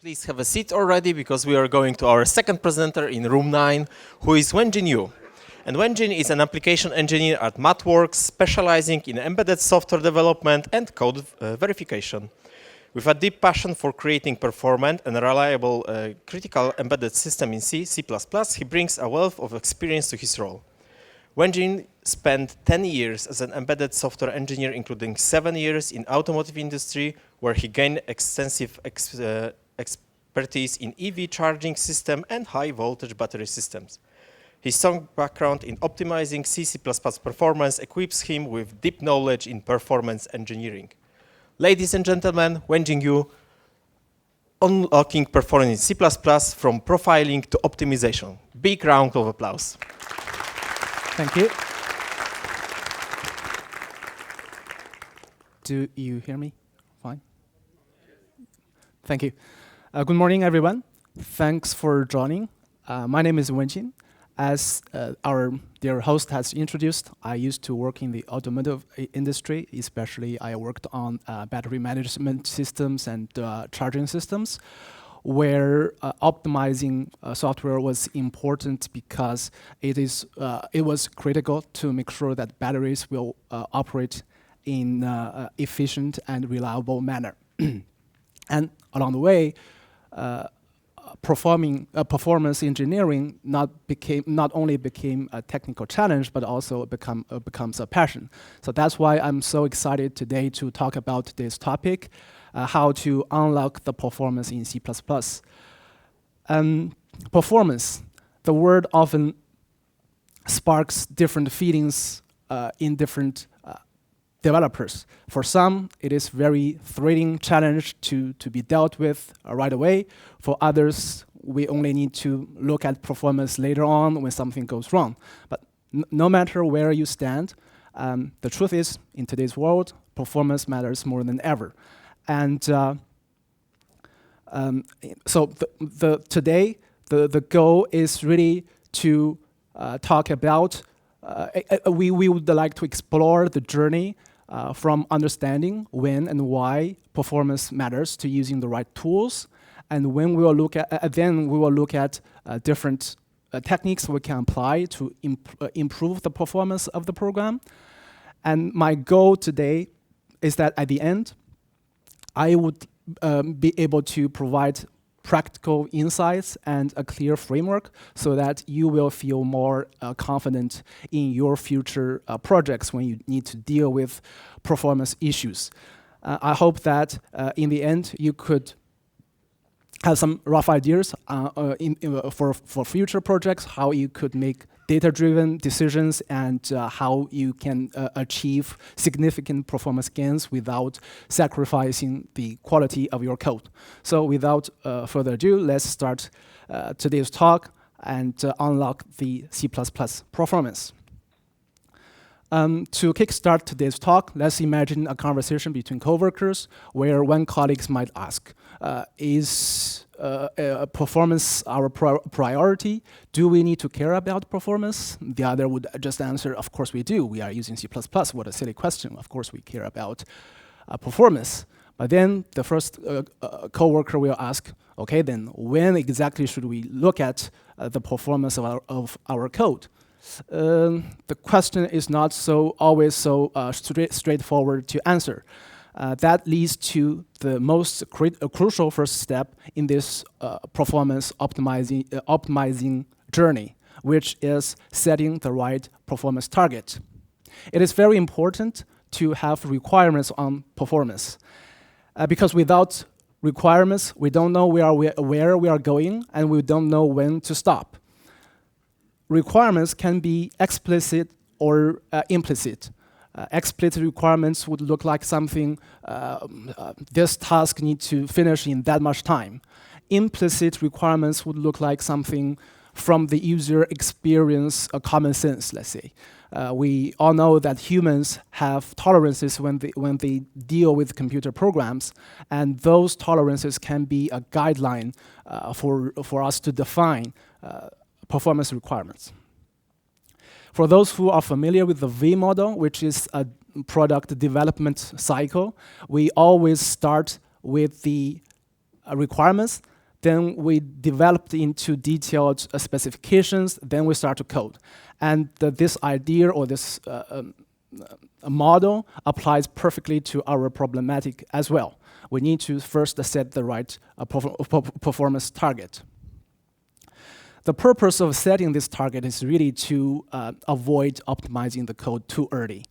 Please have a seat already because we are going to our second presenter in room 9, who is Wenjin. And Wenjin is an application engineer at MathWorks, specializing in embedded software development and code verification. With a deep passion for creating performant and reliable critical embedded system in C, C++, he brings a wealth of experience to his role. Wenjin spent 10 years as an embedded software engineer, including 7 years in automotive industry, where he gained extensive expertise in EV charging system and high voltage battery systems. His strong background in optimizing C, C++ performance equips him with deep knowledge in performance engineering. Ladies and gentlemen, Wenjin Yu, unlocking performance in C++ from profiling to optimization. Big round of applause. Thank you. Do you hear me? Fine. Thank you. Good morning, everyone. Thanks for joining. My name is Wenjin. As our dear host has introduced, I used to work in the automotive industry, especially I worked on battery management systems and charging systems, where optimizing software was important because it was critical to make sure that batteries will operate in efficient and reliable manner. And along the way, performance engineering not only became a technical challenge, but also becomes a passion. So that's why I'm so excited today to talk about this topic, how to unlock the performance in C++. Performance, the word often sparks different feelings in different developers. For some, it is very thrilling challenge to be dealt with right away. For others, we only need to look at performance later on when something goes wrong. But no matter where you stand, the truth is, in today's world, performance matters more than ever. And so today, the goal is really to talk about, we would like to explore the journey from understanding when and why performance matters to using the right tools, and when we will look at then we will look at different techniques we can apply to improve the performance of the program. And my goal today is that at the end, I would be able to provide practical insights and a clear framework so that you will feel more confident in your future projects when you need to deal with performance issues. I hope that in the end you could have some rough ideas for future projects, how you could make data-driven decisions and how you can achieve significant performance gains without sacrificing the quality of your code. So without further ado, let's start today's talk and unlock the C++ performance. To kickstart today's talk, let's imagine a conversation between coworkers where one colleague might ask, is performance our priority? Do we need to care about performance? The other would just answer, of course we do. We are using C++. What a silly question. Of course we care about performance. But then the first coworker will ask, okay, then when exactly should we look at the performance of our code? The question is not always so straightforward to answer. That leads to the most crucial first step in this performance optimizing journey, which is setting the right performance target. It is very important to have requirements on performance, because without requirements, we don't know where we are going, and we don't know when to stop. Requirements can be explicit or implicit. Explicit requirements would look like something, this task needs to finish in that much time. Implicit requirements would look like something from the user experience, common sense, let's say. We all know that humans have tolerances when they deal with computer programs, and those tolerances can be a guideline for us to define performance requirements. For those who are familiar with the V model, which is a product development cycle, we always start with the requirements. Then we developed into detailed specifications. Then we start to code. And this idea or this model applies perfectly to our problematic as well. We need to first set the right performance target. The purpose of setting this target is really to avoid optimizing the code too early.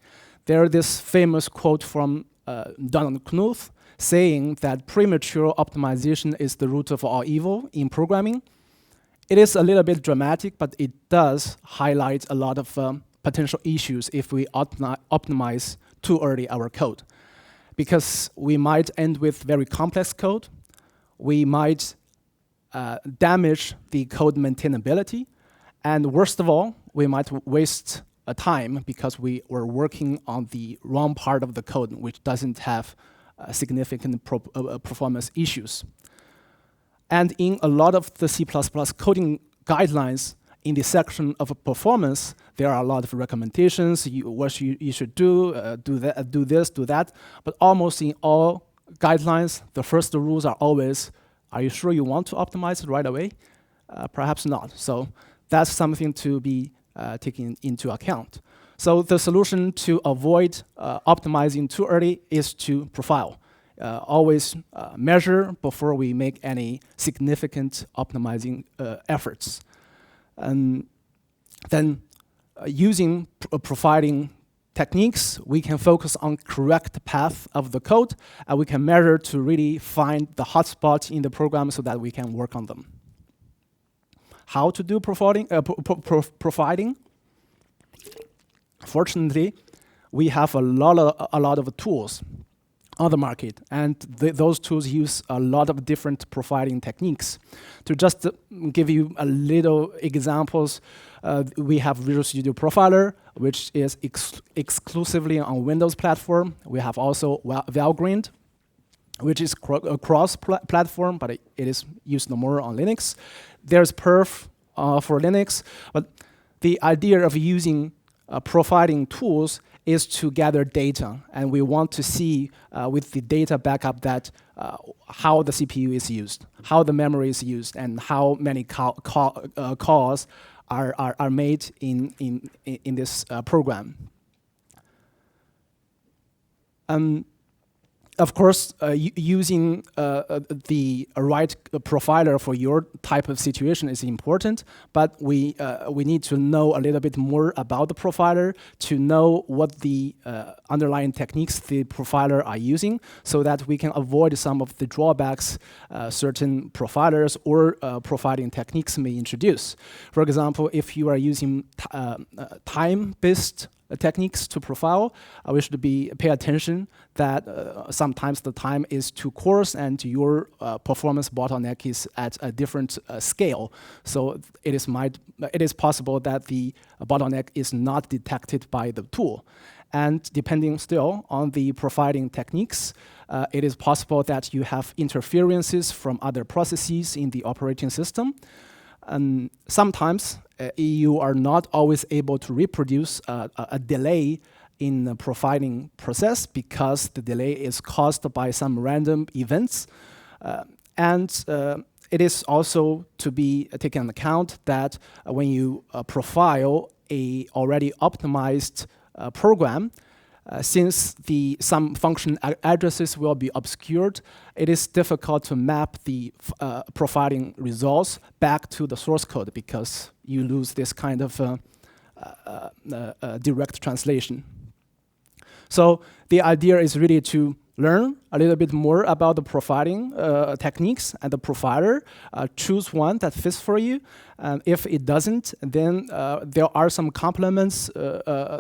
There's this famous quote from Donald Knuth saying that premature optimization is the root of all evil in programming. It is a little bit dramatic, but it does highlight a lot of potential issues if we optimize too early our code. Because we might end with very complex code, we might damage the code maintainability, and worst of all, we might waste time because we were working on the wrong part of the code, which doesn't have significant performance issues. And in a lot of the C++ coding guidelines, in the section of performance, there are a lot of recommendations, what you should do, do this, do that. But almost in all guidelines, the first rules are always, are you sure you want to optimize it right away? Perhaps not. So that's something to be taken into account. So the solution to avoid optimizing too early is to profile. Always measure before we make any significant optimizing efforts. And then using profiling techniques, we can focus on correct path of the code, and we can measure to really find the hotspot in the program so that we can work on them. How to do profiling? Fortunately, we have a lot of tools on the market, and those tools use a lot of different profiling techniques. To just give you a little examples, we have Visual Studio Profiler, which is exclusively on Windows platform. We have also Valgrind, which is cross-platform, but it is used more on Linux. There's Perf for Linux, but the idea of using profiling tools is to gather data, and we want to see with the data backup that how the CPU is used, how the memory is used, and how many calls are made in this program. Of course, using the right profiler for your type of situation is important, but we need to know a little bit more about the profiler to know what the underlying techniques the profiler are using, so that we can avoid some of the drawbacks certain profilers or profiling techniques may introduce. For example, if you are using time-based techniques to profile, we should pay attention that sometimes the time is too coarse and your performance bottleneck is at a different scale. So it is possible that the bottleneck is not detected by the tool. And depending still on the profiling techniques, it is possible that you have interferences from other processes in the operating system. And sometimes you are not always able to reproduce a delay in the profiling process because the delay is caused by some random events. It is also to be taken into account that when you profile a already optimized program, since some function addresses will be obscured, it is difficult to map the profiling results back to the source code because you lose this kind of direct translation. So the idea is really to learn a little bit more about the profiling techniques and the profiler, choose one that fits for you. And if it doesn't, then there are some complements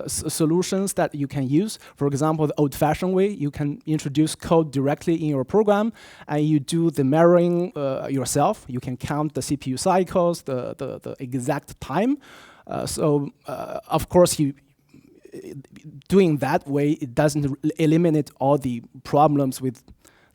solutions that you can use. For example, the old-fashioned way, you can introduce code directly in your program, and you do the mirroring yourself. You can count the CPU cycles, the exact time. Of course, doing that way, it doesn't eliminate all the problems with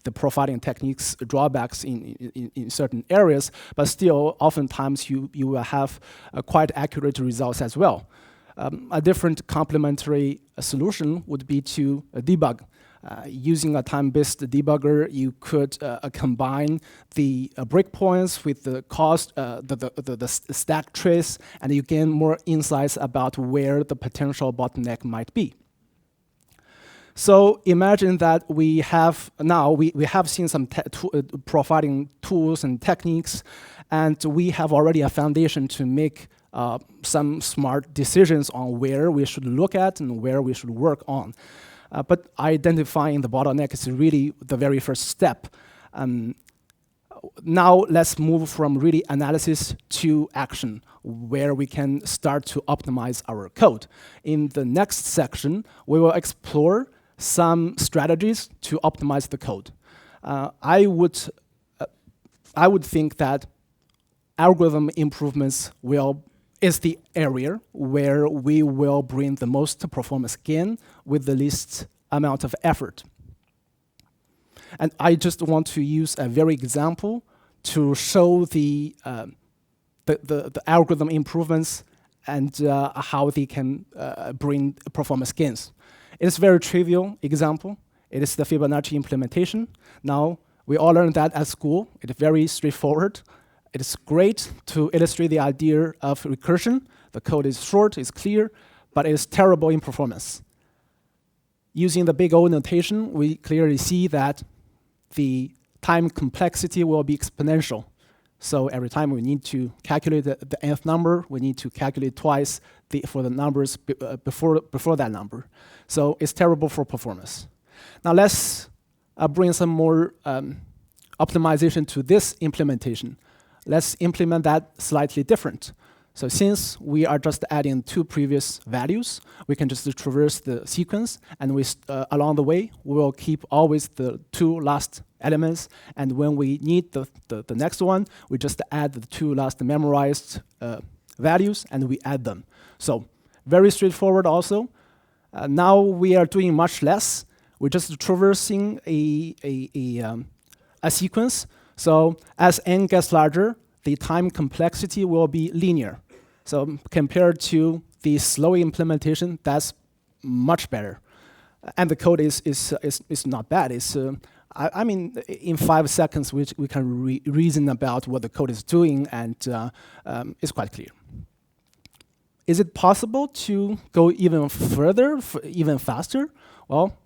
the profiling techniques drawbacks in certain areas, but still, oftentimes you will have quite accurate results as well. A different complementary solution would be to debug. Using a time-based debugger, you could combine the breakpoints with the cost, the stack trace, and you gain more insights about where the potential bottleneck might be. So imagine that we have now, we have seen some profiling tools and techniques, and we have already a foundation to make some smart decisions on where we should look at and where we should work on. But identifying the bottleneck is really the very first step. Now let's move from really analysis to action, where we can start to optimize our code. In the next section, we will explore some strategies to optimize the code. I would think that algorithm improvements is the area where we will bring the most performance gain with the least amount of effort. And I just want to use a very example to show the algorithm improvements and how they can bring performance gains. It is a very trivial example. It is the Fibonacci implementation. Now, we all learned that at school. It is very straightforward. It is great to illustrate the idea of recursion. The code is short, it's clear, but it is terrible in performance. Using the big O notation, we clearly see that the time complexity will be exponential. So every time we need to calculate the nth number, we need to calculate twice for the numbers before that number. So it's terrible for performance. Now let's bring some more optimization to this implementation. Let's implement that slightly different. So since we are just adding 2 previous values, we can just traverse the sequence, and along the way, we will keep always the 2 last elements, and when we need the next one, we just add the 2 last memorized values, and we add them. So very straightforward also. Now we are doing much less. We're just traversing a sequence. So as n gets larger, the time complexity will be linear. So compared to the slow implementation, that's much better. And the code is not bad. It's, I mean, in 5 seconds, we can reason about what the code is doing, and it's quite clear. Is it possible to go even further, even faster? Well,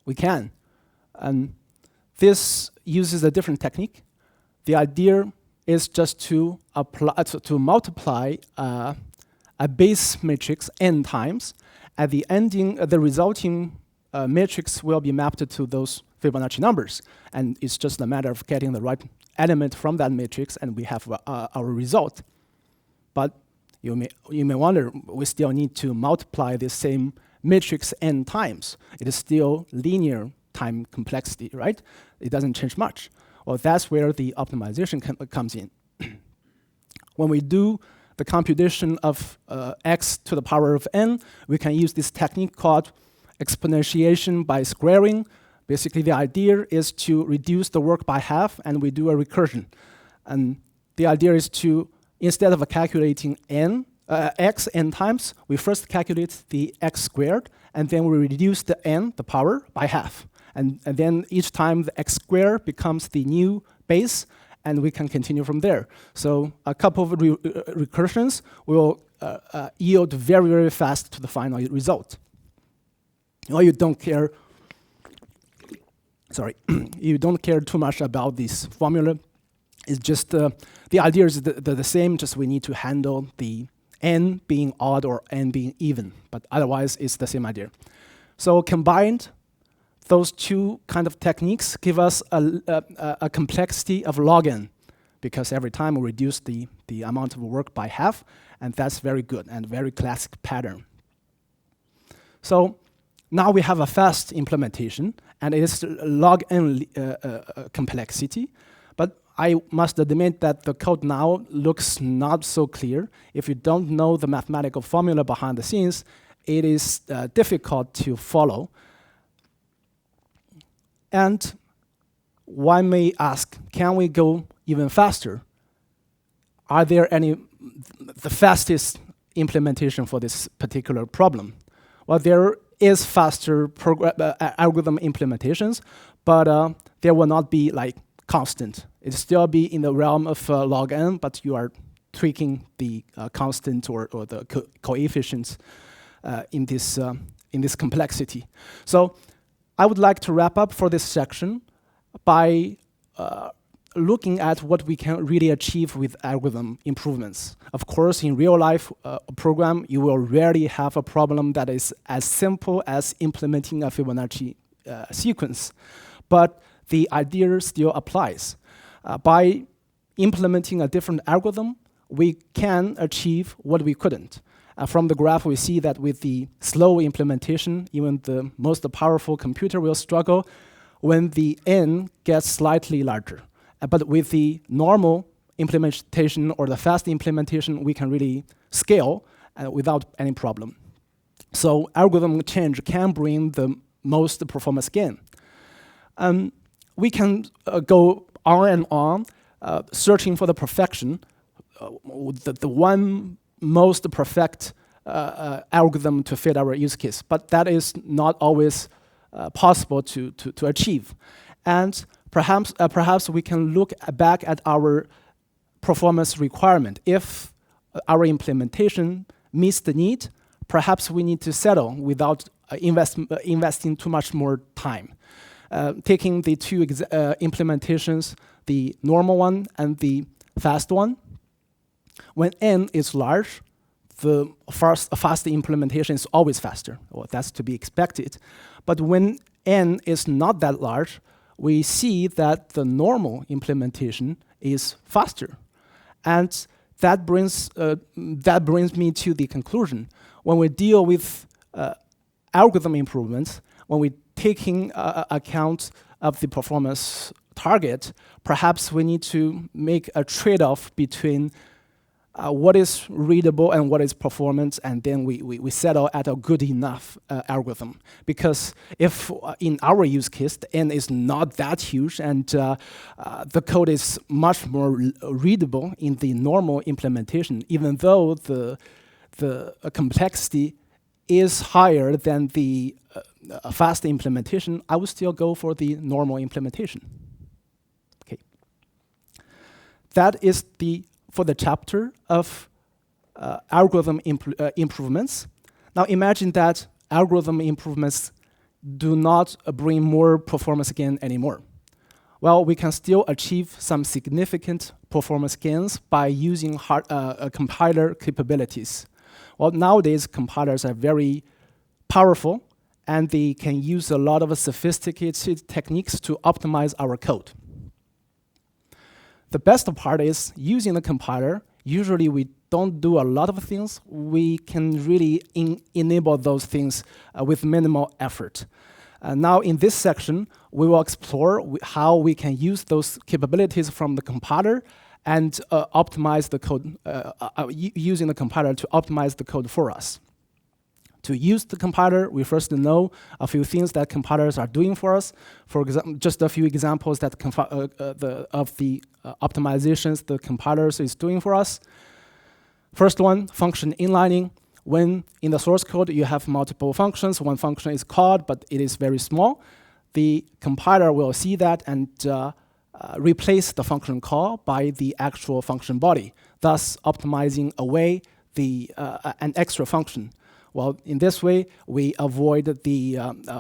we can. And this uses a different technique. The idea is just to multiply a base matrix n times. At the ending, the resulting matrix will be mapped to those Fibonacci numbers. And it's just a matter of getting the right element from that matrix, and we have our result. But you may wonder, we still need to multiply this same matrix n times. It is still linear time complexity, right? It doesn't change much. Well, that's where the optimization comes in. When we do the computation of x to the power of n, we can use this technique called exponentiation by squaring. Basically, the idea is to reduce the work by half, and we do a recursion. And the idea is to, instead of calculating x n times, we first calculate the x squared, and then we reduce the n, the power, by half. And then each time the x squared becomes the new base, and we can continue from there. So a couple of recursions will yield very, very fast to the final result. Well, you don't care, sorry, you don't care too much about this formula. It's just, the idea is the same, just we need to handle the n being odd or n being even, but otherwise it's the same idea. So combined, those 2 kind of techniques give us a complexity of log n, because every time we reduce the amount of work by half, and that's very good and very classic pattern. So now we have a fast implementation, and it is log n complexity, but I must admit that the code now looks not so clear. If you don't know the mathematical formula behind the scenes, it is difficult to follow. And one may ask, can we go even faster? Are there the fastest implementation for this particular problem? Well, there is faster algorithm implementations, but there will not be like constant. It still be in the realm of log n, but you are tweaking the constant or the coefficients in this complexity. So I would like to wrap up for this section by looking at what we can really achieve with algorithm improvements. Of course, in real life program, you will rarely have a problem that is as simple as implementing a Fibonacci sequence. But the idea still applies. By implementing a different algorithm, we can achieve what we couldn't. From the graph, we see that with the slow implementation, even the most powerful computer will struggle when the n gets slightly larger. But with the normal implementation or the fast implementation, we can really scale without any problem. So algorithm change can bring the most performance gain. We can go on and on, searching for the perfection, the one most perfect algorithm to fit our use case. But that is not always possible to achieve. And perhaps we can look back at our performance requirement. If our implementation meets the need, perhaps we need to settle without investing too much more time. Taking the two implementations, the normal one and the fast one, when n is large, the fast implementation is always faster. Well, that's to be expected. But when n is not that large, we see that the normal implementation is faster. And that brings me to the conclusion. When we deal with algorithm improvements, when we're taking account of the performance target, perhaps we need to make a trade-off between what is readable and what is performance, and then we settle at a good enough algorithm. Because if in our use case, the n is not that huge and the code is much more readable in the normal implementation, even though the complexity is higher than the fast implementation, I would still go for the normal implementation. Okay. That is for the chapter of algorithm improvements. Now imagine that algorithm improvements do not bring more performance gain anymore. Well, we can still achieve some significant performance gains by using compiler capabilities. Well, nowadays compilers are very powerful and they can use a lot of sophisticated techniques to optimize our code. The best part is using the compiler, usually we don't do a lot of things. We can really enable those things with minimal effort. Now in this section, we will explore how we can use those capabilities from the compiler and optimize the code, using the compiler to optimize the code for us. To use the compiler, we first know a few things that compilers are doing for us. For example, just a few examples that of the optimizations the compilers is doing for us. First one, function inlining. When in the source code you have multiple functions, one function is called, but it is very small. The compiler will see that and replace the function call by the actual function body, thus optimizing away an extra function. Well, in this way, we avoid the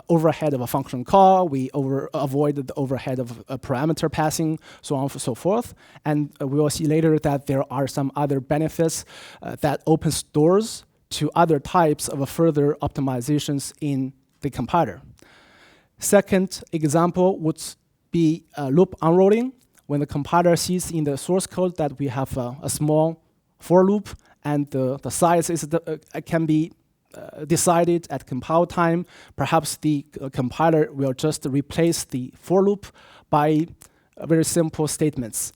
overhead of a function call, we avoid the overhead of a parameter passing, so on and so forth. And we will see later that there are some other benefits that opens doors to other types of further optimizations in the compiler. Second example would be loop unrolling. When the compiler sees in the source code that we have a small for loop and the size can be decided at compile time, perhaps the compiler will just replace the for loop by very simple statements.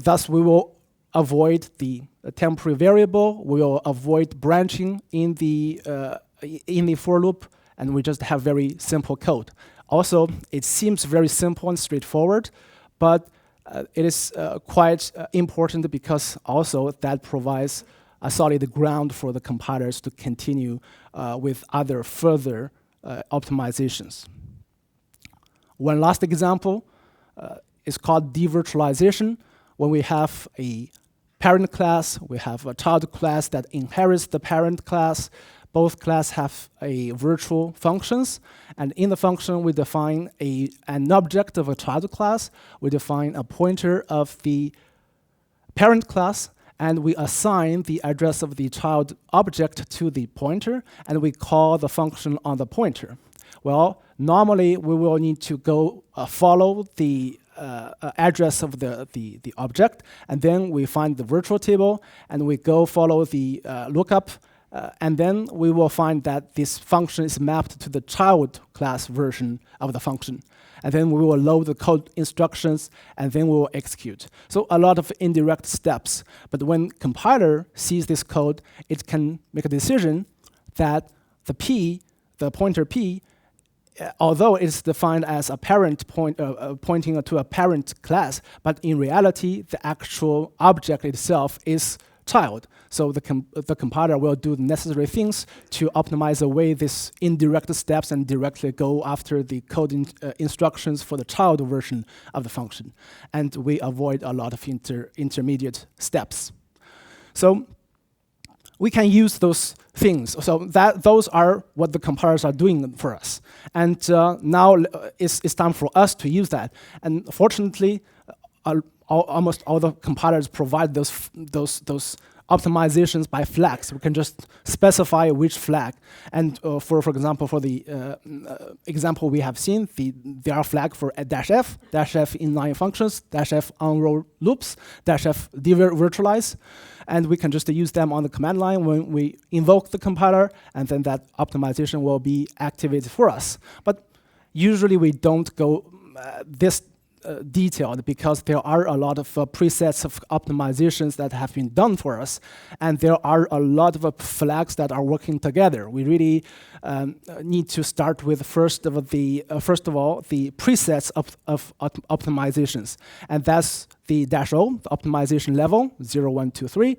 Thus, we will avoid the temporary variable. We will avoid branching in the for loop, and we just have very simple code. Also, it seems very simple and straightforward, but it is quite important because also that provides a solid ground for the compilers to continue with other further optimizations. One last example is called devirtualization. When we have a parent class, we have a child class that inherits the parent class. Both classes have a virtual functions, and in the function we define an object of a child class. We define a pointer of the parent class, and we assign the address of the child object to the pointer, and we call the function on the pointer. Well, normally we will need to go follow the address of the object, and then we find the virtual table, and we go follow the lookup, and then we will find that this function is mapped to the child class version of the function. And then we will load the code instructions, and then we will execute. So a lot of indirect steps. But when compiler sees this code, it can make a decision that the pointer P, although it's defined as a parent pointing to a parent class, but in reality, the actual object itself is child. So the compiler will do the necessary things to optimize away these indirect steps and directly go after the code instructions for the child version of the function. And we avoid a lot of intermediate steps. So we can use those things. So those are what the compilers are doing for us. And now it's time for us to use that. And fortunately, almost all the compilers provide those optimizations by flags. We can just specify which flag. And for example, for the example we have seen, there are flags for -f, -f inline functions, -f unroll loops, -f devirtualize. And we can just use them on the command line when we invoke the compiler, and then that optimization will be activated for us. But usually we don't go this detailed, because there are a lot of presets of optimizations that have been done for us, and there are a lot of flags that are working together. We really need to start with first of all the presets of optimizations, and that's the -o, the optimization level 0, 1, 2, 3.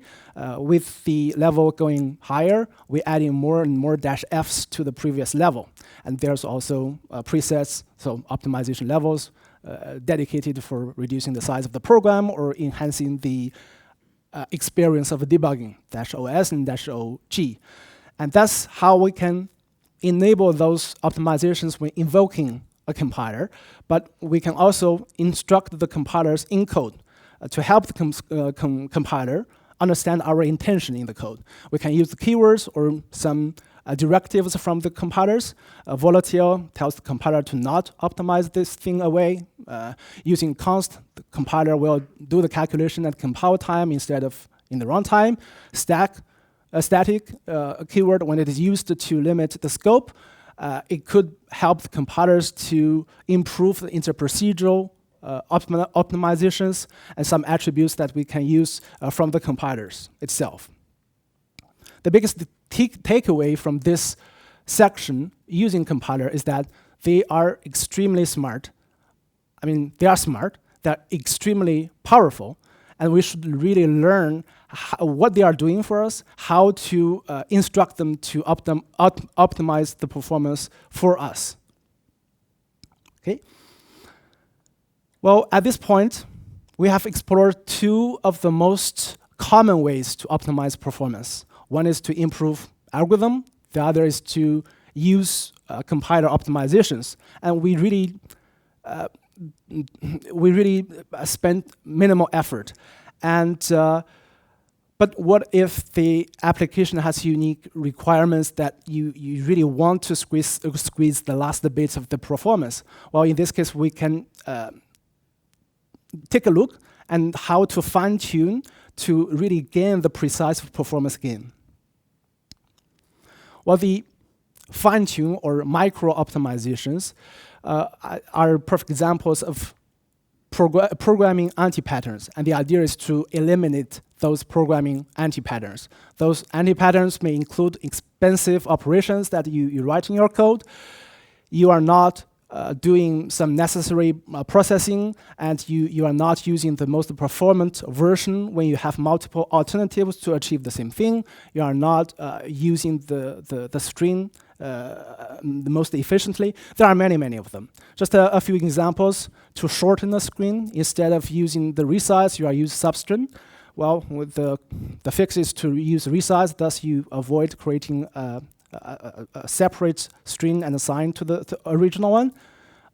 With the level going higher, we're adding more and more -fs to the previous level, and there's also presets, so optimization levels. Dedicated for reducing the size of the program or enhancing the experience of debugging, -os and -og. And that's how we can enable those optimizations when invoking a compiler, but we can also instruct the compilers in code to help the compiler understand our intention in the code. We can use the keywords or some directives from the compilers. Volatile tells the compiler to not optimize this thing away. Using const, the compiler will do the calculation at compile time instead of in the runtime. Static keyword, when it is used to limit the scope, it could help the compilers to improve the interprocedural optimizations and some attributes that we can use from the compilers itself. The biggest takeaway from this section using compiler is that they are extremely smart. I mean, they are smart, they're extremely powerful, and we should really learn what they are doing for us, how to instruct them to optimize the performance for us. Okay. Well, at this point, we have explored two of the most common ways to optimize performance. One is to improve algorithm, the other is to use compiler optimizations. And we really spent minimal effort. And but what if the application has unique requirements that you really want to squeeze the last bits of the performance? Well, in this case, we can take a look and how to fine-tune to really gain the precise performance gain. Well, the fine-tune or micro-optimizations are perfect examples of programming anti-patterns. And the idea is to eliminate those programming anti-patterns. Those anti-patterns may include expensive operations that you write in your code. You are not doing some necessary processing, and you are not using the most performant version when you have multiple alternatives to achieve the same thing. You are not using the string the most efficiently. There are many of them. Just a few examples. To shorten the screen, instead of using the resize, you are using substring. Well, with the fix is to use resize, thus you avoid creating a separate string and assign to the original one.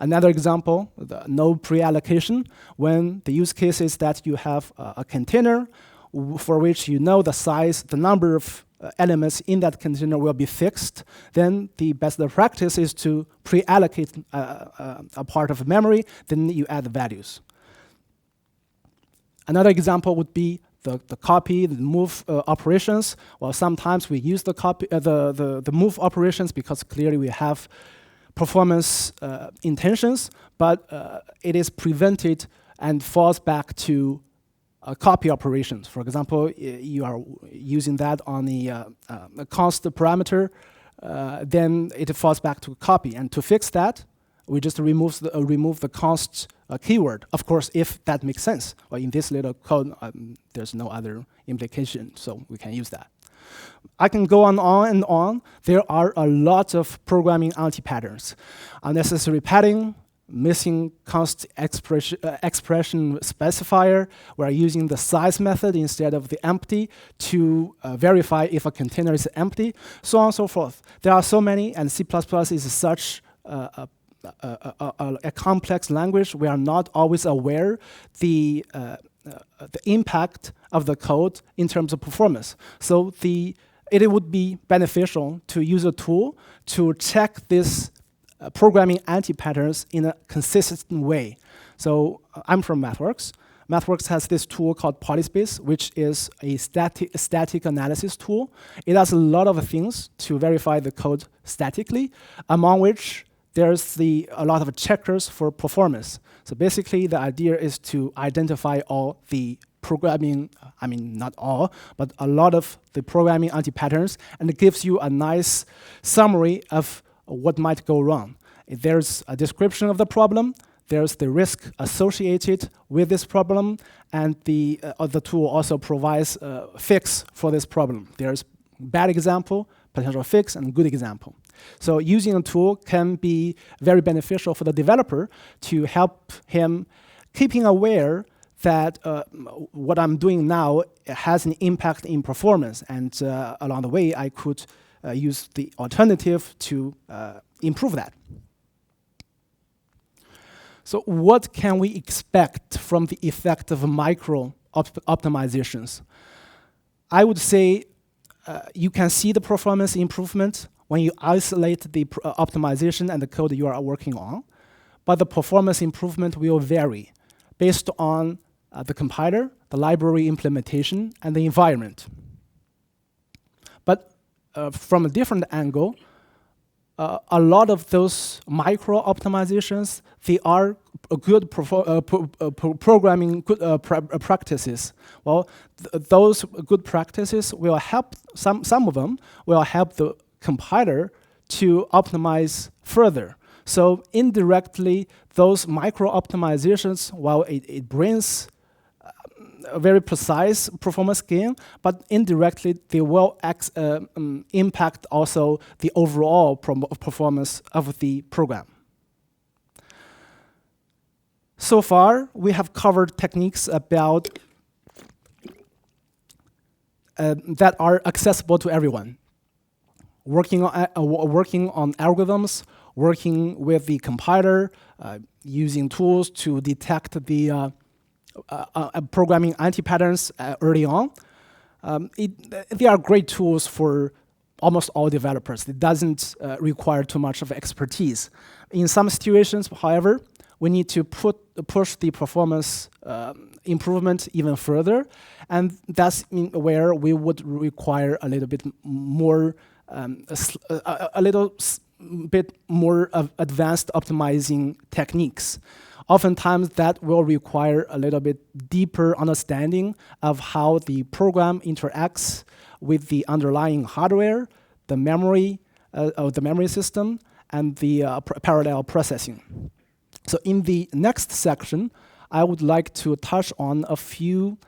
Another example, no pre-allocation, when the use case is that you have a container for which you know the size, the number of elements in that container will be fixed, then the best practice is to pre-allocate a part of memory, then you add the values. Another example would be the copy, the move operations. Well, sometimes we use the copy, the move operations because clearly we have performance intentions, but it is prevented and falls back to copy operations. For example, you are using that on the const parameter, then it falls back to copy. And to fix that, we just remove the const keyword. Of course, if that makes sense. Well, in this little code, there's no other implication, so we can use that. I can go on and on. There are a lot of programming anti-patterns. Unnecessary padding, missing const expression specifier. We're using the size method instead of the empty to verify if a container is empty, so on and so forth. There are so many, and C++ is such a complex language. We are not always aware the impact of the code in terms of performance. So it would be beneficial to use a tool to check this programming anti-patterns in a consistent way. So I'm from MathWorks. MathWorks has this tool called Polyspace, which is a static analysis tool. It does a lot of things to verify the code statically, among which there's a lot of checkers for performance. So basically, the idea is to identify all the programming, I mean, not all, but a lot of the programming anti-patterns, and it gives you a nice summary of what might go wrong. There's a description of the problem, there's the risk associated with this problem, and the tool also provides a fix for this problem. There's bad example, potential fix, and good example. So using a tool can be very beneficial for the developer to help him keeping aware that what I'm doing now has an impact in performance, and along the way I could use the alternative to improve that. So what can we expect from the effect of micro optimizations? I would say you can see the performance improvement when you isolate the optimization and the code you are working on, but the performance improvement will vary based on the compiler, the library implementation, and the environment. But from a different angle, a lot of those micro optimizations, they are good programming practices. Well, those good practices will help, some of them will help the compiler to optimize further. So indirectly, those micro optimizations, while it brings a very precise performance gain, but indirectly they will impact also the overall performance of the program. So far, we have covered techniques about that are accessible to everyone. Working on algorithms, working with the compiler, using tools to detect the programming anti-patterns early on. They are great tools for almost all developers. It doesn't require too much of expertise. In some situations, however, we need to push the performance improvement even further, and that's where we would require a little bit more, bit more advanced optimizing techniques. Oftentimes, that will require a little bit deeper understanding of how the program interacts with the underlying hardware, the memory of the memory system, and the parallel processing. So in the next section, I would like to touch on a few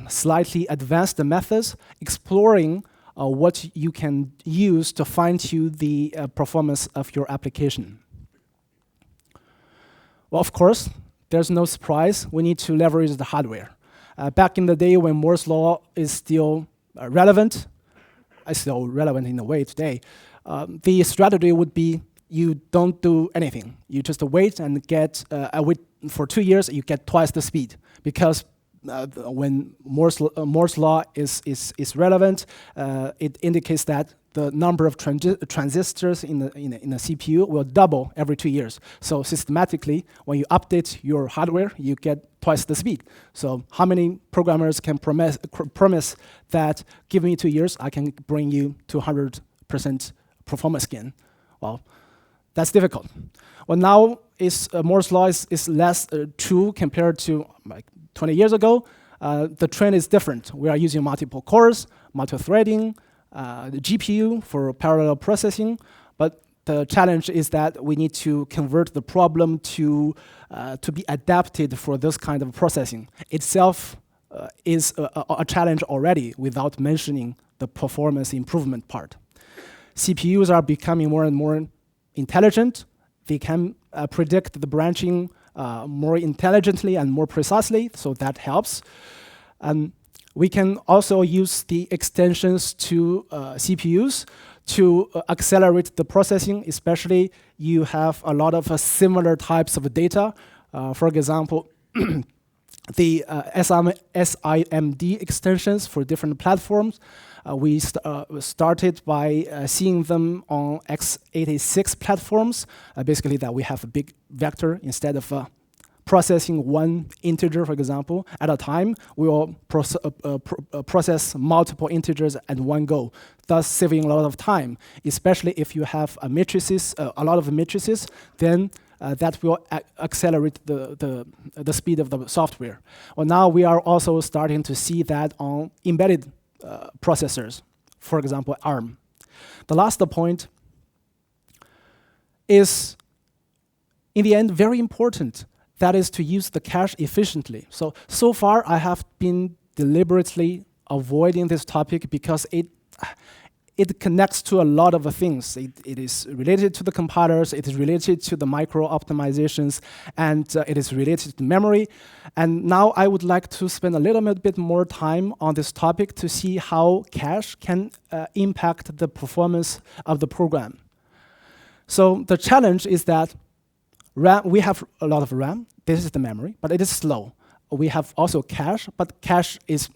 slightly advanced methods exploring what you can use to fine-tune the performance of your application. Well, of course, there's no surprise. We need to leverage the hardware. Back in the day when Moore's law is still relevant, it's still relevant in a way today, the strategy would be you don't do anything. You just wait and get, wait for 2 years, you get twice the speed. Because when Moore's law is relevant, it indicates that the number of transistors in the CPU will double every 2 years. So systematically, when you update your hardware, you get twice the speed. So how many programmers can promise that, give me 2 years, I can bring you 200% performance gain? Well, that's difficult. Well, now Moore's law is less true compared to like 20 years ago. The trend is different. We are using multiple cores, multi-threading, the GPU for parallel processing, but the challenge is that we need to convert the problem to be adapted for this kind of processing. Itself is a challenge already without mentioning the performance improvement part. CPUs are becoming more and more intelligent. They can predict the branching more intelligently and more precisely, so that helps. We can also use the extensions to CPUs to accelerate the processing, especially you have a lot of similar types of data. For example, the SIMD extensions for different platforms. We started by seeing them on x86 platforms, basically that we have a big vector instead of processing one integer, for example, at a time. We will process multiple integers at one go, thus saving a lot of time, especially if you have a lot of matrices, then that will accelerate the speed of the software. Well, now we are also starting to see that on embedded processors, for example, ARM. The last point is, in the end, very important. That is to use the cache efficiently. So far, I have been deliberately avoiding this topic because it connects to a lot of things. It is related to the compilers, it is related to the micro optimizations, and it is related to memory. And now I would like to spend a little bit more time on this topic to see how cache can impact the performance of the program. So the challenge is that RAM, we have a lot of RAM. This is the memory, but it is slow. We have also cache, but cache is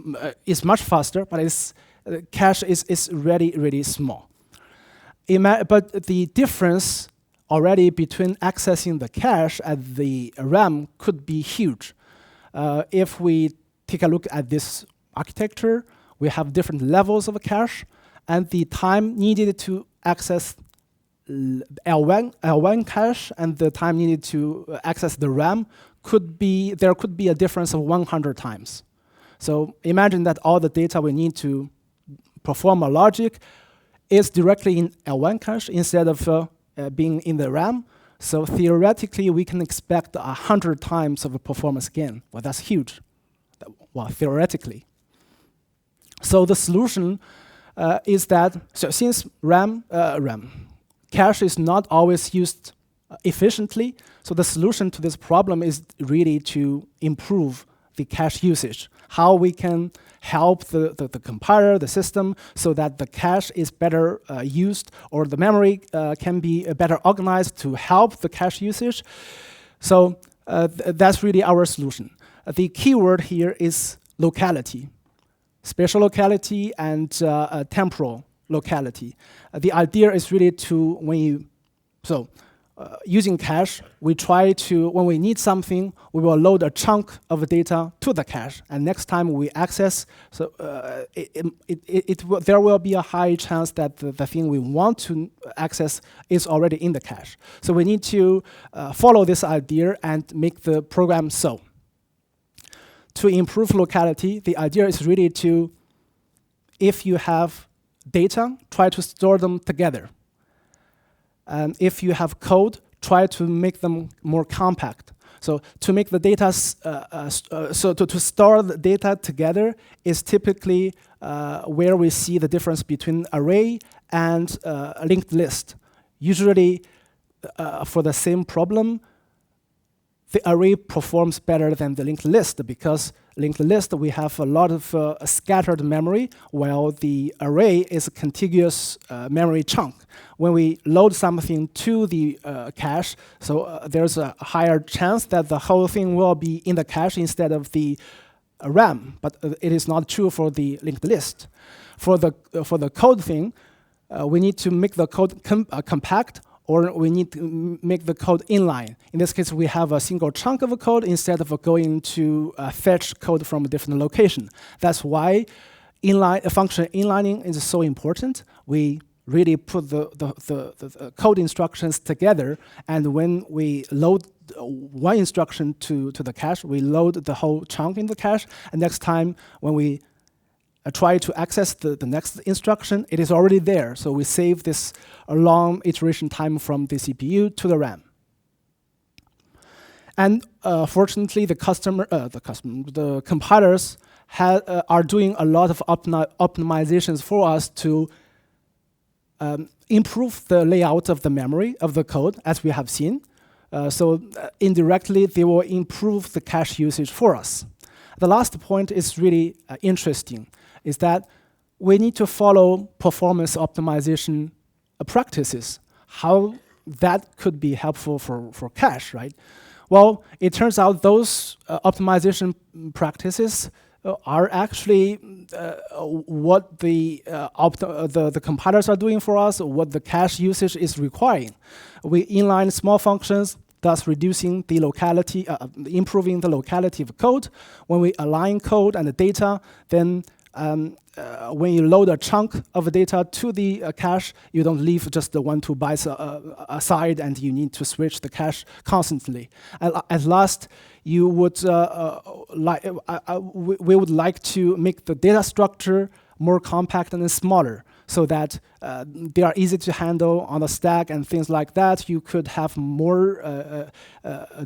much faster, but cache is really small. But the difference already between accessing the cache and the RAM could be huge. If we take a look at this architecture, we have different levels of cache, and the time needed to access L1 cache and the time needed to access the RAM there could be a difference of 100 times. So imagine that all the data we need to perform a logic is directly in L1 cache instead of being in the RAM. So theoretically, we can expect 100 times of a performance gain. Well, that's huge. Well, theoretically. So the solution is that, so since cache is not always used efficiently, so the solution to this problem is really to improve the cache usage. How we can help the compiler, the system, so that the cache is better used, or the memory can be better organized to help the cache usage. So that's really our solution. The key word here is locality, spatial locality and temporal locality. The idea is really to, using cache, we try to, when we need something, we will load a chunk of data to the cache, and next time we access, there will be a high chance that the thing we want to access is already in the cache. So we need to follow this idea and make the program so. To improve locality, the idea is really to, if you have data, try to store them together. if you have code, try to make them more compact. So to make the data, to store the data together is typically where we see the difference between array and a linked list. Usually, for the same problem, the array performs better than the linked list, because linked list, we have a lot of scattered memory, while the array is a contiguous memory chunk. When we load something to the cache, so there's a higher chance that the whole thing will be in the cache instead of the RAM, but it is not true for the linked list. For the code thing, we need to make the code compact, or we need to make the code inline. In this case, we have a single chunk of a code instead of going to fetch code from a different location. That's why function inlining is so important. We really put the code instructions together, and when we load one instruction to the cache, we load the whole chunk in the cache, and next time when we try to access the next instruction, it is already there. So we save this long iteration time from the CPU to the RAM. And fortunately, the compilers are doing a lot of optimizations for us to improve the layout of the memory of the code, as we have seen. So indirectly, they will improve the cache usage for us. The last point is really interesting, is that we need to follow performance optimization practices, how that could be helpful for cache, right? Well, it turns out those optimization practices are actually what the compilers are doing for us, what the cache usage is requiring. We inline small functions, thus reducing the locality, improving the locality of code. When we align code and the data, then when you load a chunk of data to the cache, you don't leave just the 1, 2 bytes aside, and you need to switch the cache constantly. At last, you would we would like to make the data structure more compact and smaller, so that they are easy to handle on the stack and things like that. You could have more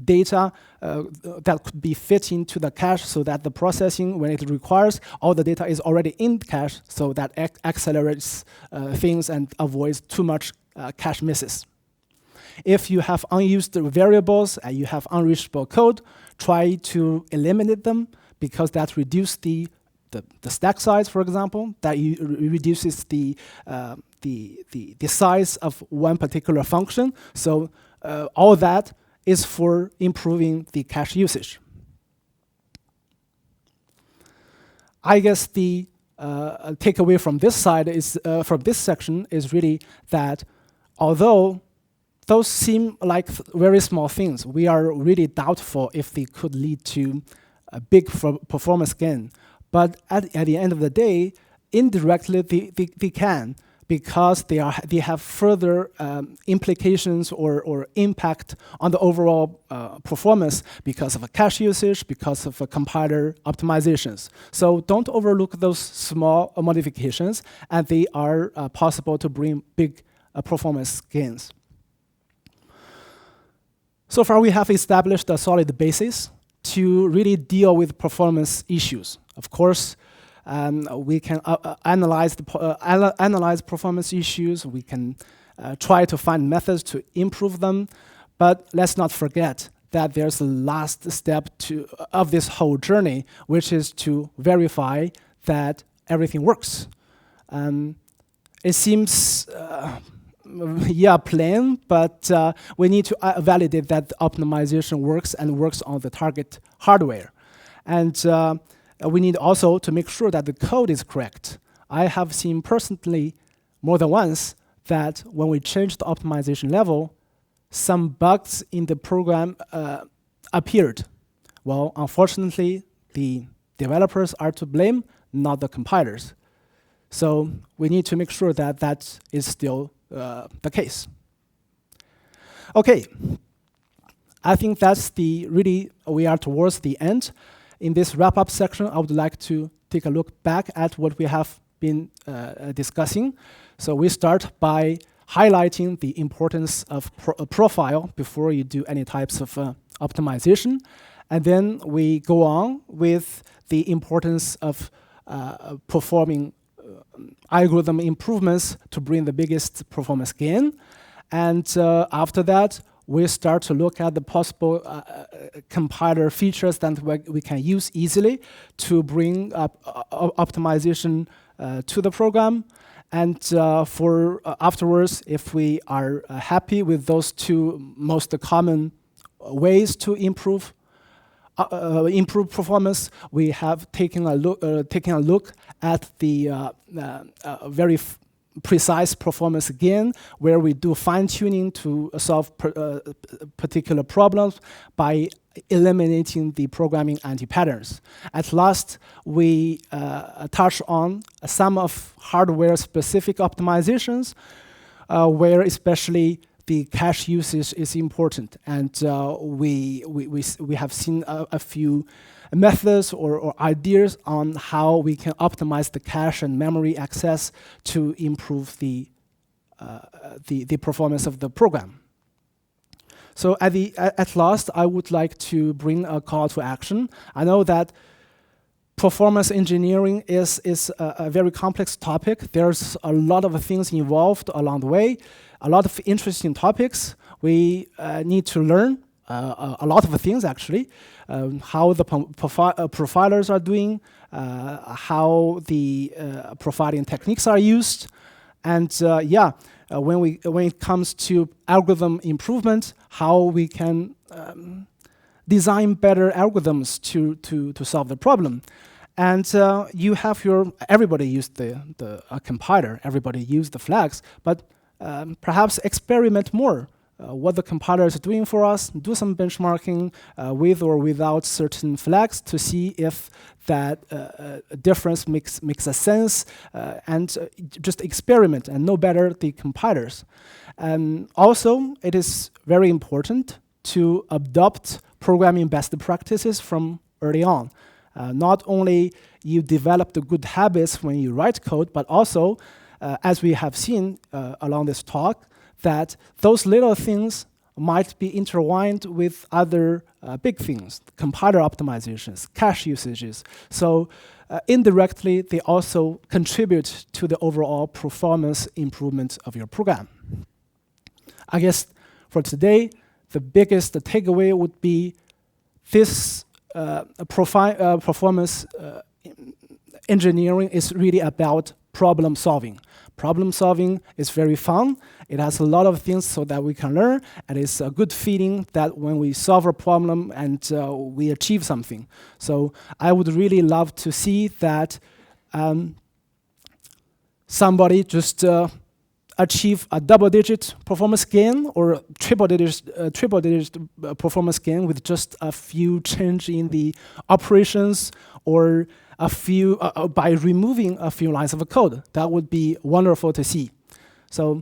data that could be fit into the cache, so that the processing, when it requires, all the data is already in the cache, so that accelerates things and avoids too much cache misses. If you have unused variables and you have unreachable code, try to eliminate them, because that reduces the stack size, for example, that reduces the size of one particular function. So all that is for improving the cache usage. I guess the takeaway from this side is from this section is really that although those seem like very small things, we are really doubtful if they could lead to a big performance gain. But at the end of the day, indirectly they can, because they have further implications or impact on the overall performance because of a cache usage, because of a compiler optimizations. So don't overlook those small modifications, and they are possible to bring big performance gains. So far, we have established a solid basis to really deal with performance issues. Of course, we can analyze performance issues. We can try to find methods to improve them. But let's not forget that there's the last step of this whole journey, which is to verify that everything works. It seems plain, but we need to validate that the optimization works and works on the target hardware. And we need also to make sure that the code is correct. I have seen personally more than once that when we change the optimization level, some bugs in the program appeared. Well, unfortunately, the developers are to blame, not the compilers. So we need to make sure that that is still the case. Okay, I think that's we are towards the end. In this wrap-up section, I would like to take a look back at what we have been discussing. So we start by highlighting the importance of profile before you do any types of optimization. And then we go on with the importance of performing algorithm improvements to bring the biggest performance gain. And after that, we start to look at the possible compiler features that we can use easily to bring up optimization to the program. And for afterwards, if we are happy with those two most common ways to improve performance, we have taken a look at the very precise performance gain, where we do fine-tuning to solve particular problems by eliminating the programming anti-patterns. At last, we touch on some of hardware-specific optimizations, where especially the cache usage is important. And we have seen a few methods or ideas on how we can optimize the cache and memory access to improve the performance of the program. So at last, I would like to bring a call to action. I know that performance engineering is a very complex topic. There's a lot of things involved along the way, a lot of interesting topics. We need to learn a lot of things, actually, how the profilers are doing, how the profiling techniques are used, and when it comes to algorithm improvement, how we can design better algorithms to solve the problem. And you have everybody used the compiler, everybody used the flags, but perhaps experiment more. What the compiler is doing for us, do some benchmarking with or without certain flags to see if that difference makes a sense, and just experiment and know better the compilers. Also, it is very important to adopt programming best practices from early on. Not only you develop the good habits when you write code, but also, as we have seen along this talk, that those little things might be intertwined with other big things, compiler optimizations, cache usages. So indirectly, they also contribute to the overall performance improvement of your program. I guess for today, the biggest takeaway would be this performance engineering is really about problem solving. Problem solving is very fun. It has a lot of things so that we can learn, and it's a good feeling that when we solve a problem and we achieve something. So I would really love to see that somebody just achieve a double-digit performance gain or triple-digit performance gain with just a few change in the operations, or a few by removing a few lines of code. That would be wonderful to see. So,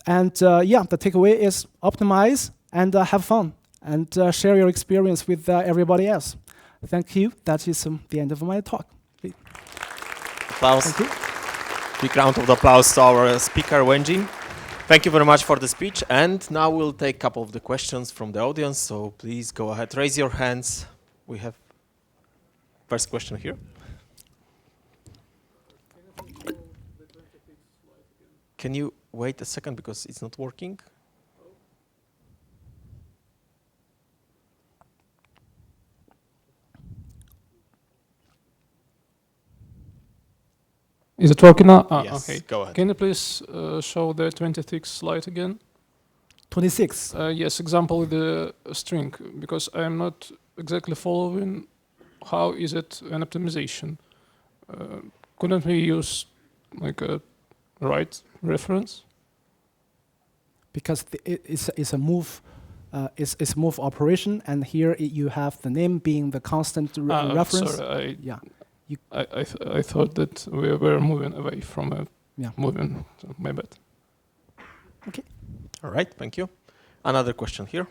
and the takeaway is optimize and have fun, and share your experience with everybody else. Thank you. That is the end of my talk. Applause. Thank you. Big round of applause to our speaker, Wenjin. Thank you very much for the speech. And now we'll take a couple of the questions from the audience. So please go ahead, raise your hands. We have first question here. Can you wait a second because it's not working? Is it working now? Yes, Okay. go ahead. Can you please show the 26 slide again? 26. Yes, example with the string, because I'm not exactly following how is it an optimization. Couldn't we use like a right reference? Because it's a move, it's move operation, and here you have the name being the constant reference. Sorry, Yeah. I thought that we were moving away from a Yeah. moving. So my bad. Okay. All right, thank you. Another question here.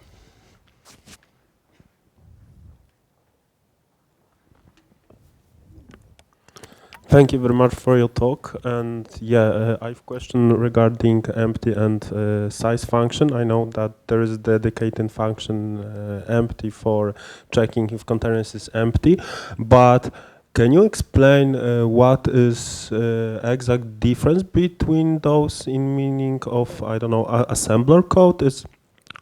Thank you very much for your talk. And yeah, I have a question regarding empty and size function. I know that there is a dedicated function empty for checking if containers is empty, but can you explain what is exact difference between those in meaning of, I don't know, assembler code? Is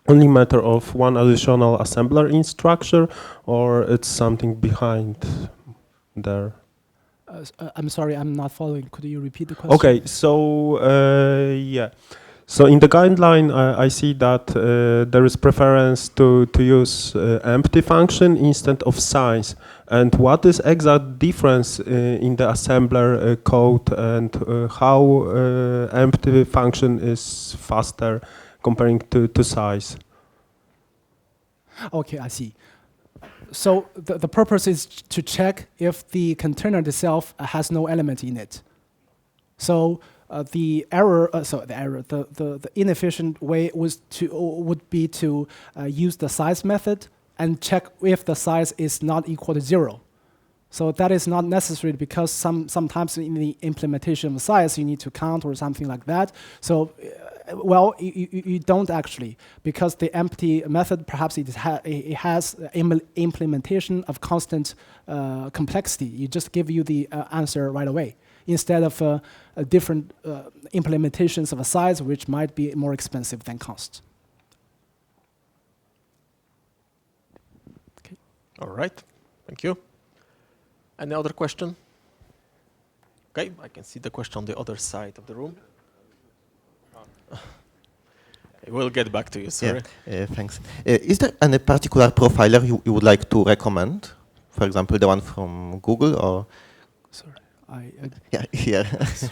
only matter of one additional assembler in structure, or it's something behind there? I'm sorry, I'm not following. Could you repeat the question? Okay, so yeah. So in the guideline, I see that there is preference to use empty function instead of size. And what is exact difference in the assembler code, and how empty function is faster comparing to size? Okay, I see. So the purpose is to check if the container itself has no element in it. So the inefficient way would be to use the size method and check if the size is not equal to 0. So that is not necessary because sometimes in the implementation of size you need to count or something like that. So well, you don't actually, because the empty method perhaps it has implementation of constant complexity. It just give you the answer right away instead of different implementations of a size which might be more expensive than cost. Okay. All right, thank you. Any other question? Okay, I can see the question on the other side of the room. We'll get back to you, sorry. Yeah, thanks. Is there any particular profiler you would like to recommend? For example, the one from Google or? Sorry, yeah, here.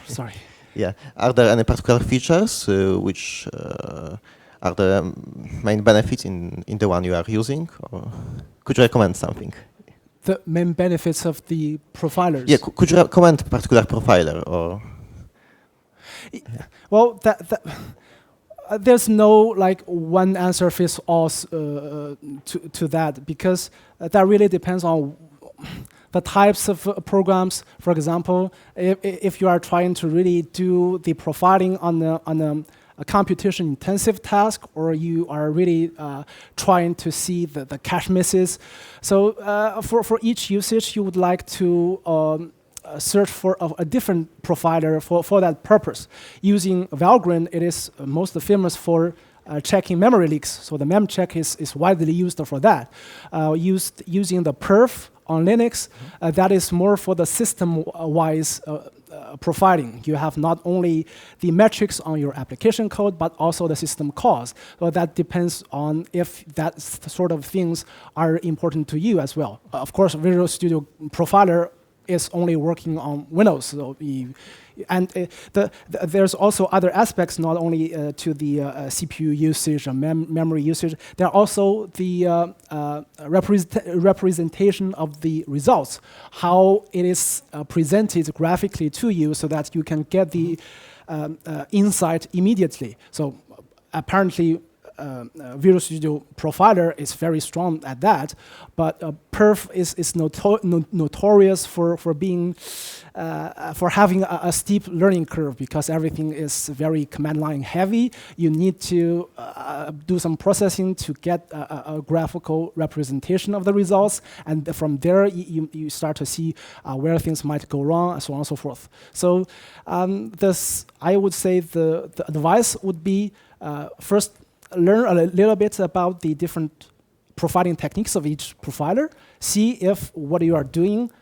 Sorry. Yeah. Are there any particular features which are the main benefits in the one you are using? Or could you recommend something? The main benefits of the profilers? Yeah, could you recommend a particular profiler or? Well, there's no like one answer fits all to that, because that really depends on the types of programs. For example, if you are trying to really do the profiling on a computation-intensive task, or you are really trying to see the cache misses. So for each usage, you would like to search for a different profiler for that purpose. Using Valgrind, it is most famous for checking memory leaks. So the memcheck is widely used for that. Using the perf on Linux, that is more for the system-wise profiling. You have not only the metrics on your application code, but also the system calls. So that depends on if that sort of things are important to you as well. Of course, Visual Studio Profiler is only working on Windows. So there's also other aspects, not only to the CPU usage or memory usage. There are also the representation of the results, how it is presented graphically to you so that you can get the insight immediately. So apparently, Visual Studio Profiler is very strong at that, but perf is notorious for being for having a steep learning curve, because everything is very command line heavy. You need to do some processing to get a graphical representation of the results, and from there you start to see where things might go wrong, and so on and so forth. So I would say the advice would be first, learn a little bit about the different profiling techniques of each profiler. See if what you are doing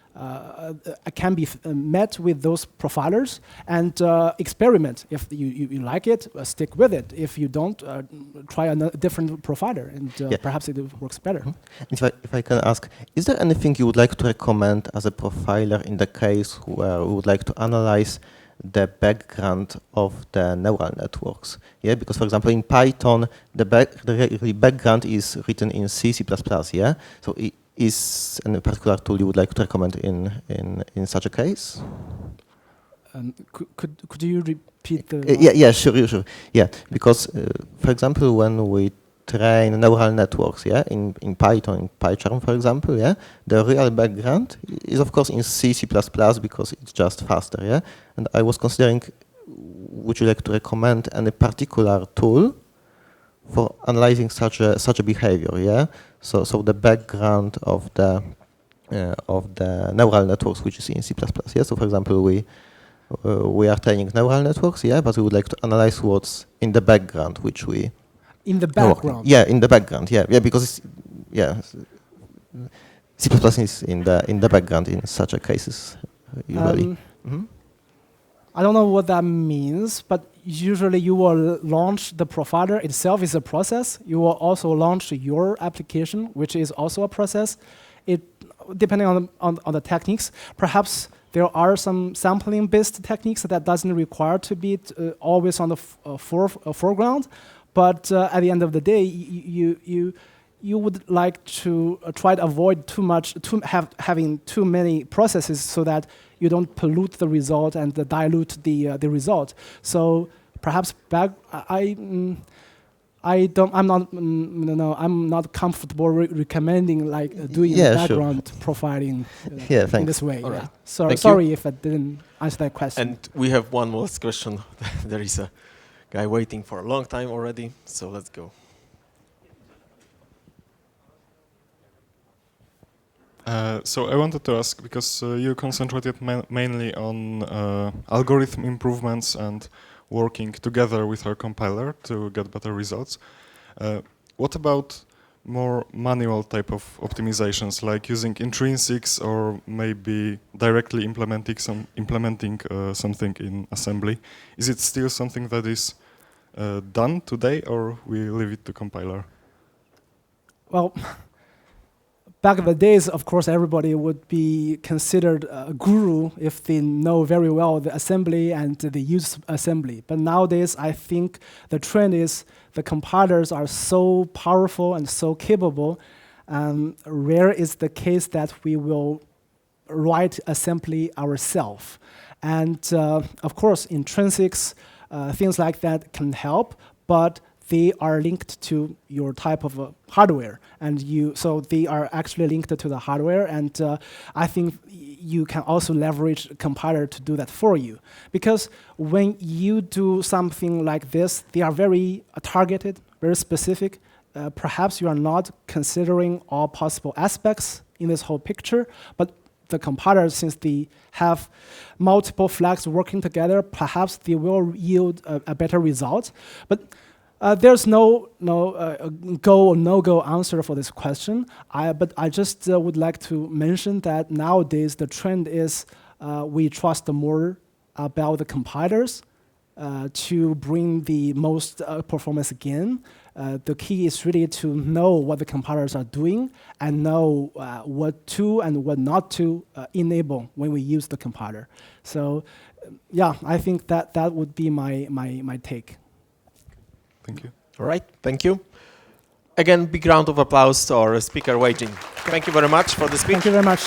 can be met with those profilers, and experiment. If you like it, stick with it. If you don't, try a different profiler, and perhaps it works better. If I can ask, is there anything you would like to recommend as a profiler in the case where we would like to analyze the background of the neural networks? Yeah, because for example in Python the background is written in C++. Yeah, so is any particular tool you would like to recommend in such a case? Could you repeat the? Yeah, sure. Yeah, because for example when we train neural networks, yeah, in Python, in PyCharm, for example, yeah, the real background is of course in C, C++ because it's just faster, yeah. And I was considering, would you like to recommend any particular tool for analyzing such a behavior, yeah? So the background of the neural networks, which is in C++, yeah. So for example, we are training neural networks, yeah, but we would like to analyze what's in the background, which we In the background. yeah, in the background, yeah, because C++ is in the background in such a cases usually. I don't know what that means, but usually you will launch the provider itself is a process. You will also launch your application, which is also a process. It depending on the techniques. Perhaps there are some sampling-based techniques that doesn't require to be always on the foreground. But at the end of the day, you would like to try to avoid having too many processes so that you don't pollute the result and dilute the result. So perhaps I'm not comfortable recommending doing background profiling in this way. All right. Sorry if I didn't answer that question. And we have one more question. There is a guy waiting for a long time already, so let's go. So I wanted to ask, because you concentrated mainly on algorithm improvements and working together with our compiler to get better results. What about more manual type of optimizations, like using intrinsics or maybe directly implementing something in assembly? Is it still something that is done today, or we leave it to compiler? Well, back in the days, of course, everybody would be considered a guru if they know very well the assembly and they use assembly. But nowadays, I think the trend is the compilers are so powerful and so capable. Rare is the case that we will write assembly ourselves. And of course, intrinsics, things like that can help, but they are linked to your type of hardware, so they are actually linked to the hardware, and I think you can also leverage a compiler to do that for you. Because when you do something like this, they are very targeted, very specific. Perhaps you are not considering all possible aspects in this whole picture, but the compilers, since they have multiple flags working together, perhaps they will yield a better result. But there's no go or no-go answer for this question. But I just would like to mention that nowadays the trend is we trust more about the compilers to bring the most performance gain. The key is really to know what the compilers are doing and know what to and what not to enable when we use the compiler. So, yeah, I think that would be my take. Thank you. All right, thank you. Again, big round of applause to our speaker, Wenjin. Thank you very much for the speech. Thank you very much.